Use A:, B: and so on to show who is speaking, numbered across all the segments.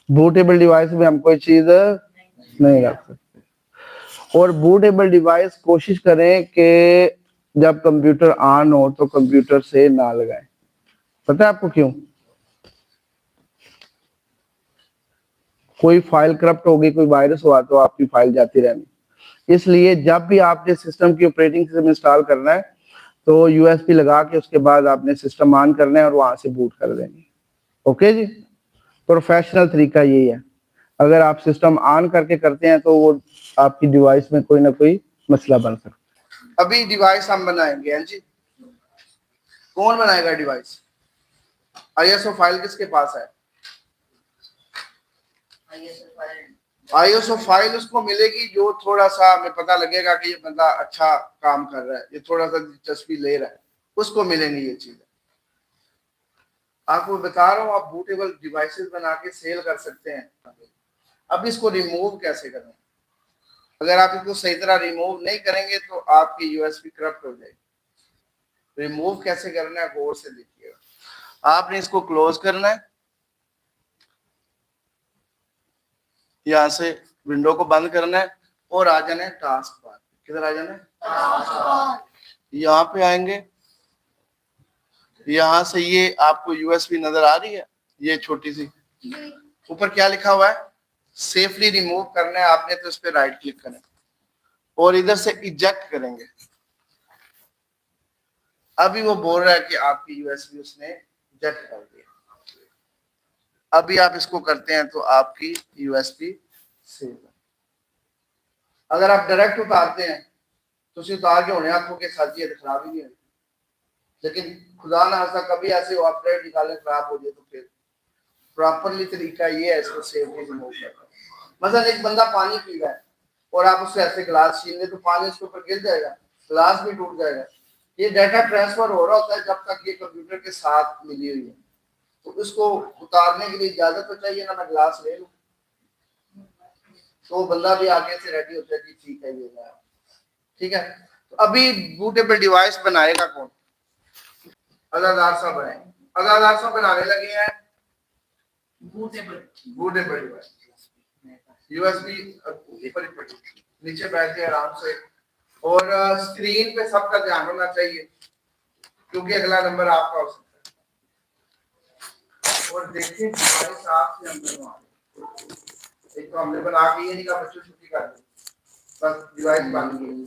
A: Bootable device में हम कोई चीज नहीं रख सकते। और बूटेबल डिवाइस कोशिश करें कि जब कंप्यूटर ऑन हो तो कंप्यूटर से ना लगाएं। पता है आपको क्यों? कोई फाइल करप्ट होगी, कोई वायरस हुआ तो आपकी फाइल जाती रहनी। इसलिए जब भी आपने सिस्टम की ऑपरेटिंग सिस्टम इंस्टॉल करना है तो यूएसबी लगा के उसके बाद आपने सिस्टम ऑन करना है और वहां से बूट कर देंगे। ओके जी, प्रोफेशनल तरीका यही है। अगर आप सिस्टम ऑन करके करते हैं तो वो आपकी डिवाइस में कोई ना कोई मसला बन सकता है। अभी डिवाइस हम बनाएंगे हैं जी। कौन बनाएगा डिवाइस? आईएसओ फाइल किसके पास है? आईएसओ फाइल उसको मिलेगी जो थोड़ा सा हमें पता लगेगा कि ये बंदा अच्छा काम कर रहा है, ये थोड़ा सा दिलचस्पी ले रहा है, उसको मिलेंगी ये चीजें। आपको बता रहा हूँ, आप बूटेबल डिवाइसेस बना के सेल कर सकते हैं। अब इसको रिमूव कैसे करें? अगर आप इसको सही तरह रिमूव नहीं करेंगे तो आपकी यूएसबी करप्ट हो जाएगी। रिमूव कैसे करना है गौर से देखिएगा। आपने इसको क्लोज करना है, यहाँ से विंडो को बंद करना है और आ जाना है टास्क बार। किधर आ जाना है? यहाँ पे आएंगे, यहाँ से ये आपको यूएसबी नजर आ रही है, ये छोटी सी ऊपर क्या लिखा हुआ है? सेफली रिमूव करना है आपने, तो इस पे राइट क्लिक करें और इधर से इजेक्ट करेंगे। अभी वो बोल रहा है कि आपकी यूएसबी उसने इजेक्ट कर दिया। अभी आप इसको करते हैं तो आपकी यूएसबी सेव है। अगर आप डायरेक्ट उतारते हैं तो उसे उतार के होने आंखों के साथ ये खराब ही नहीं होगी। लेकिन खुदा ना ऐसा कभी ऐसे हो आप डायरेक्ट निकाले खराब हो जाए तो फिर प्रॉपरली तरीका ये है इसको सेव के रिमूव करना। मतलब एक बंदा पानी पी रहा है और आप उससे ऐसे गिलास छीन ले तो पानी उसके ऊपर गिर जाएगा, गिलास भी टूट जाएगा। ये डाटा ट्रांसफर हो रहा होता है जब तक ये कंप्यूटर के साथ मिली हुई है। तो इसको उतारने के लिए इजाजत तो चाहिए ना, मैं गिलास ले लूं तो बंदा भी आगे से रेडी होता है कि ठीक है ये है। ठीक है, तो अभी बूटेबल डिवाइस बनाएगा कौन? अदादार साहब बनाएंगे। अदादार साहब बनाने लगे हैं बूटेबल डिवाइस। यूएसबी ऊपर ही पड़ी, नीचे बैठे आराम से। और स्क्रीन पे सबका ध्यान होना चाहिए क्योंकि अगला नंबर आपका हो सकता है। और देखिए हमारे साथ से हम बनवा, एक तो हमने बना के ये नहीं कहा बच्चों छुट्टी कर दी, बस डिवाइस बन गई,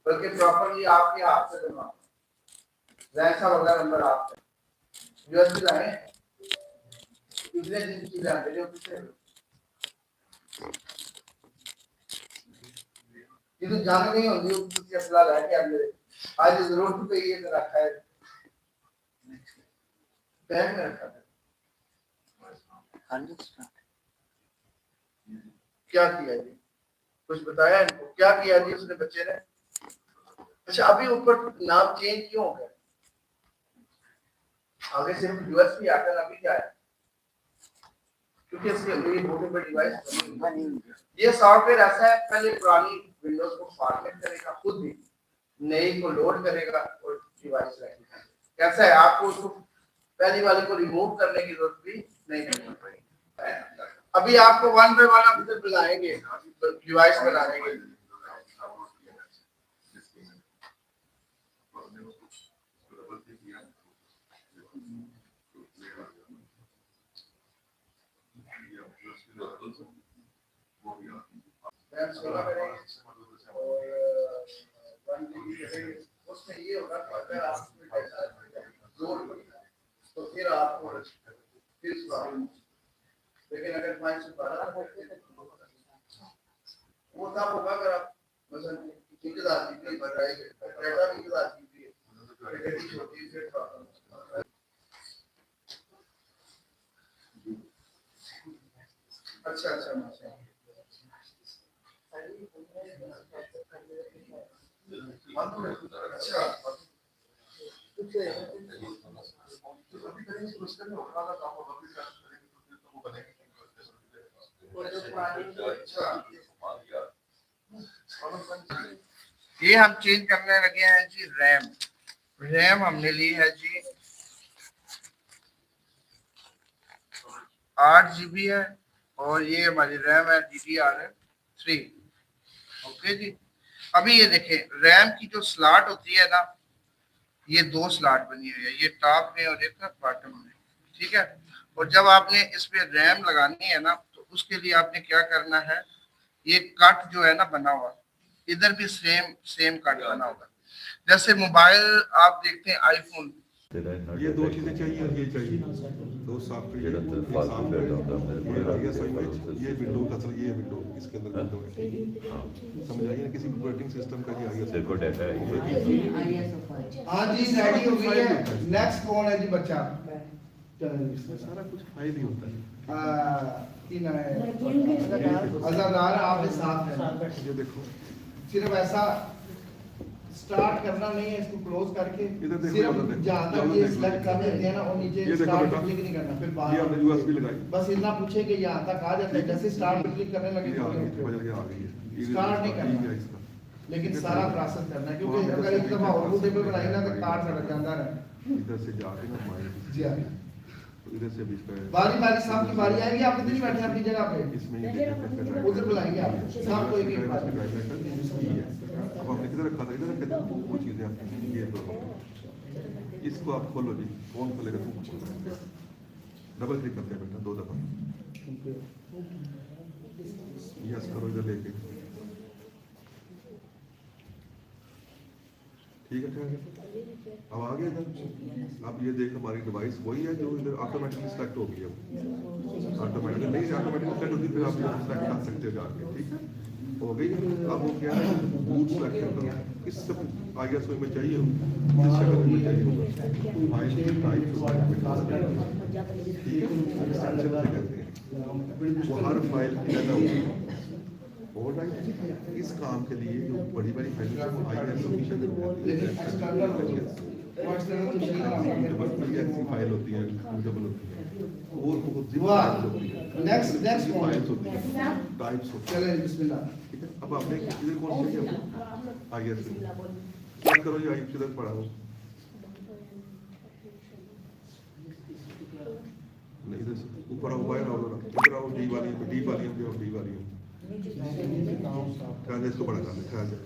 A: बल्कि प्रॉपर्ली आपके हाथ से बनवा जैसा वाला नंबर आपका। यूएसबी लाए कितने दिन की जानते हो किसे? ये तो जान नहीं होती उसकी असला लेके अंदर आज जरूरत पे ये रखा है, बैग में रखा है। क्या किया जी? कुछ बताया इनको क्या किया जी उसने बच्चे ने? अच्छा अभी ऊपर नाम चेंज क्यों हो गया? आगे सिर्फ यूएसबी आता है, अभी क्या है? क्योंकि इसके लिए पोर्टेबल डिवाइस बनी हुई है। ये सॉफ्टवेयर ऐसा है, पहले पुरानी विंडोज को फॉर्मेट करेगा खुद ही, नई को लोड करेगा और डिवाइस रखेगा। कैसा है? आपको उसको पहली वाली को रिमूव करने की जरूरत भी नहीं पड़ेगी। अभी आपको वन बाय वन आप इधर बुलाएंगे डिवाइस बनाने के लिए। उसमें ये होगा अगर आप तो फिर आपको लेकिन अगर 512 वो तब होगा अगर आप मतलब ठेकेदार की बताएंगे डेटा ठेकेदार की छोटी से अच्छा अच्छा अच्छा ये हम चेंज करने लगे हैं जी रैम। रैम हमने ली है जी 8 GB है और ये हमारी रैम है DDR3। ओके जी। अभी ये देखें रैम की जो स्लॉट होती है ना, ये 2 स्लॉट बनी हुई है, ये टॉप में और एक बॉटम में, ठीक है। और जब आपने इस पे रैम लगानी है ना, तो उसके लिए आपने क्या करना है, ये कट जो है ना बना हुआ, इधर भी सेम कट बना होगा। जैसे मोबाइल आप देखते हैं आईफोन,
B: ये 2 चीजें चाहिए और ये चाहिए, 2 सॉफ्टवेयर, ये विंडो का असल, ये विंडो इसके अंदर विंडो है, समझ आइए ना, किसी ऑपरेटिंग सिस्टम का ये आईएस
C: देखो डाटा
A: हाँ जी रेडी हो गई है। नेक्स्ट कौन है जी बच्चा?
B: इसमें सारा कुछ फाइल ही होता है।
A: अज़ादार आपके साथ है,
B: ये देखो,
A: सिर्फ ऐसा स्टार्ट करना नहीं है, इसको क्लोज करके
B: इधर देखो,
A: सिर्फ
B: उधर देखो,
A: जहाँ तक ये सिलेक्ट कर देते हैं ना, और नीचे
B: ये देखो
A: स्टार्ट
B: बेटा,
A: पे क्लिक नहीं करना, फिर
B: ये
A: बाहर
B: आपने यूएसबी लगाई,
A: बस इतना पूछे कि यहाँ तक आ जाता है, जैसे स्टार्ट पे क्लिक करने लगे
B: ये आ गई, बदल के आ गई है,
A: स्टार्ट नहीं करना।
B: ठीक है इसका,
A: लेकिन सारा प्रोसेस करना है, क्योंकि अगर एक दफा और टेबल बनाई ना तो कार्ड सड़क जाता है।
B: इधर से जाके ना माइंड,
A: जी हाँ,
B: तो इधर से भी इसका
A: बारी बारी साहब की बारी आएगी, आप कितनी बैठे हैं अपनी जगह पे,
B: इसमें ये देखो,
A: उधर बुलाएंगे आप साहब को एक एक बार।
B: अब आपने किधर रखा था, इधर रखे थे वो चीजें आपने ये दो, इसको आप खोलो जी, कौन खोलेगा, तुम खोलो, डबल क्लिक करते हैं बेटा 2 दफा, यस करो इधर लेके, ठीक है, अब आ गया इधर। अब ये देख हमारी डिवाइस वही है जो इधर ऑटोमेटिकली सेलेक्ट हो गई है, ऑटोमेटिकली नहीं, ऑटोमेटिकली सेलेक्ट होती फिर आप सेलेक्ट कर सकते हो जाके, ठीक है, हो गई। अब वो क्या है, बूट सिलेक्शन करो, किस आईएसओ में चाहिए हो, किस शक्ल में चाहिए होगा, फाइल टाइप, ठीक है, एक्सटेंशन कहते हैं, वो हर फाइल की अलग होगी। और इस काम के लिए जो बड़ी बड़ी फाइल को आईएसओ की शक्ल में फाइल होती है, म्यूटेबल होती है, और बहुत सी फाइल्स होती है,
A: नेक्स्ट
B: फाइल्स होती है, टाइप्स होती है,
A: चले बिस्मिल्लाह।
B: ठीक है। अब आपने इधर कौन सी है, आईएसओ चेक करो, ये आईएसओ किधर पड़ा हो, नहीं इधर ऊपर आओ, बाहर आओ, इधर आओ, डी वाली ख्याल इसको बड़ा कर ले, ख्याल है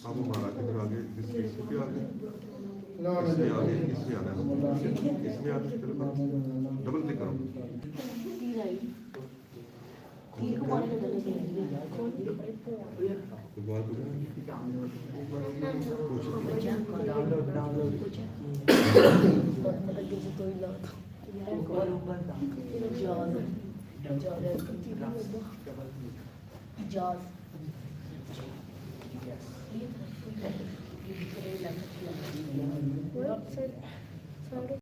B: अब हमारा किधर आगे, इसमें भी आगे, इसमें आना है, इसमें आगे, चलो डबल क्लिक करो,
D: Jaws.